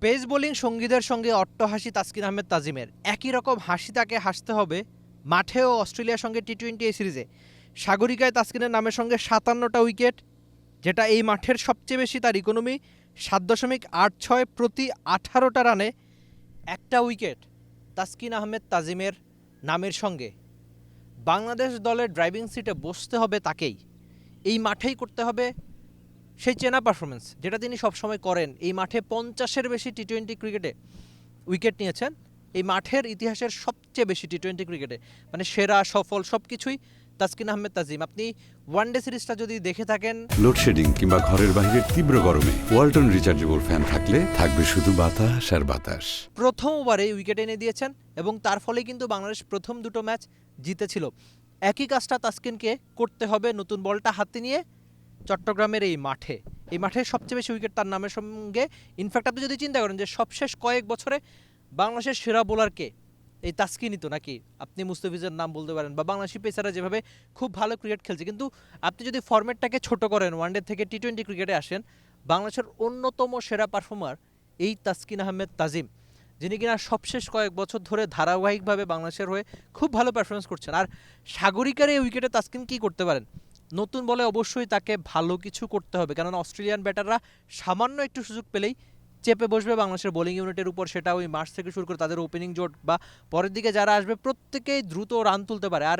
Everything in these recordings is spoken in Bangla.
পেস বোলিং সঙ্গীদের সঙ্গে অট্টহাসি তাসকিন আহমেদ তাজিমের। একই রকম হাসি তাকে হাসতে হবে মাঠেও অস্ট্রেলিয়ার সঙ্গে টি-20 এই সিরিজে। সাগরিকায় তাসকিনের নামের সঙ্গে 57টা উইকেট, যেটা এই মাঠের সবচেয়ে বেশি। তার ইকোনমি 7.86 প্রতি 18টা রানে একটা উইকেট তাসকিন আহমেদ তাজিমের নামের সঙ্গে। বাংলাদেশ দলের ড্রাইভিং সিটে বসতে হবে তাকেই, এই মাঠেই করতে হবে সেই চেনা পারফরমেন্স যেটা তিনি সবসময় করেন। এই মাঠে 50-এর বেশি টি-20 ক্রিকেটে উইকেট নিয়েছেন, এই মাঠের ইতিহাসের সবচেয়ে বেশি টি-20 ক্রিকেটে, মানে সেরা সফল সব কিছুই তাসকিন আহমেদ তাজিম। আপনি ওয়ানডে সিরিজটা যদি দেখে থাকেন, লোডশেডিং কিংবা ঘরের বাইরের তীব্র গরমে ওয়ালটন রিচার্জেবল ফ্যান থাকলে থাকবে শুধু বাতাস আর বাতাস। প্রথম ওভারে উইকেট এনে দিয়েছেন এবং তার ফলে কিন্তু বাংলাদেশ প্রথম দুটো ম্যাচ জিতেছিল। একই কাজটা তাসকিনকে করতে হবে নতুন বলটা হাতে নিয়ে চট্টগ্রামের এই মাঠে সবচেয়ে বেশি উইকেট তার নামের সঙ্গে। ইনফ্যাক্ট আপনি যদি চিন্তা করেন যে সবশেষ কয়েক বছরে বাংলাদেশের সেরা বোলারকে, এই তাসকিনই তো নাকি? আপনি মুস্তাফিজের নাম বলতে পারেন বা বাংলাদেশি পেসাররা যেভাবে খুব ভালো ক্রিকেট খেলছে, কিন্তু আপনি যদি ফরম্যাটটাকে ছোট করেন, ওয়ানডে থেকে টি-20 ক্রিকেটে আসেন, বাংলাদেশের অন্যতম সেরা পারফর্মার এই তাসকিন আহমেদ তাজিম, যিনি কিনা সবশেষ কয়েক বছর ধরে ধারাবাহিকভাবে বাংলাদেশের হয়ে খুব ভালো পারফরমেন্স করছেন। আর সাগরিকার এই উইকেটে তাসকিন কী করতে পারেন? নতুন বলে অবশ্যই তাকে ভালো কিছু করতে হবে, কেননা অস্ট্রেলিয়ান ব্যাটাররা সামান্য একটু সুযোগ পেলেই চেপে বসবে বাংলাদেশের বোলিং ইউনিটের উপর। সেটা ওই মার্চ থেকে শুরু করে তাদের ওপেনিং জোট বা পরের দিকে যারা আসবে প্রত্যেকেই দ্রুত রান তুলতে পারে। আর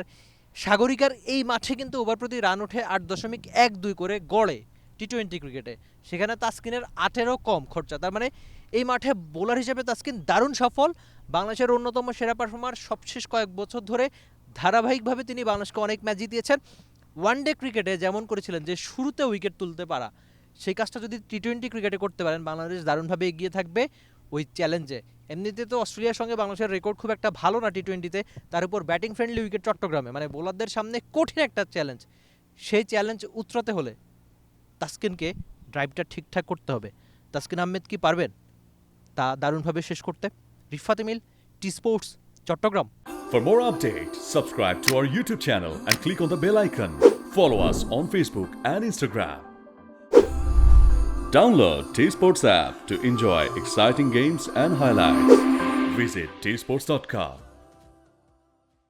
সাগরিকার এই মাঠে কিন্তু ওভার প্রতি রান ওঠে 8.12 করে গড়ে টি-20 ক্রিকেটে, সেখানে তাসকিনের 8-এরও কম খরচা। তার মানে এই মাঠে বোলার হিসেবে তাসকিন দারুণ সফল, বাংলাদেশের অন্যতম সেরা পারফর্মার। সবশেষ কয়েক বছর ধরে ধারাবাহিকভাবে তিনি বাংলাদেশকে অনেক ম্যাচ জিতিয়েছেন। ওয়ানডে ক্রিকেটে যেমন করেছিলেন যে শুরুতে উইকেট তুলতে পারা, সেই কাজটা যদি টি-20 ক্রিকেটে করতে পারেন, বাংলাদেশ দারুণভাবে এগিয়ে থাকবে ওই চ্যালেঞ্জে। এমনিতে তো অস্ট্রেলিয়ার সঙ্গে বাংলাদেশের রেকর্ড খুব একটা ভালো না টি-20-তে, তার উপর ব্যাটিং ফ্রেন্ডলি উইকেট চট্টগ্রামে, মানে বোলারদের সামনে কঠিন একটা চ্যালেঞ্জ। সেই চ্যালেঞ্জ উতরাতে হলে তাসকিনকে ড্রাইভটা ঠিকঠাক করতে হবে। তাসকিন আহমেদ কি পারবেন তা দারুণভাবে শেষ করতে? Rifat Emil, T Sports, Chittagong. For more updates, subscribe to our YouTube channel and click on the bell icon. Follow us on Facebook and Instagram. Download T-Sports app to enjoy exciting games and highlights. Visit tsports.com.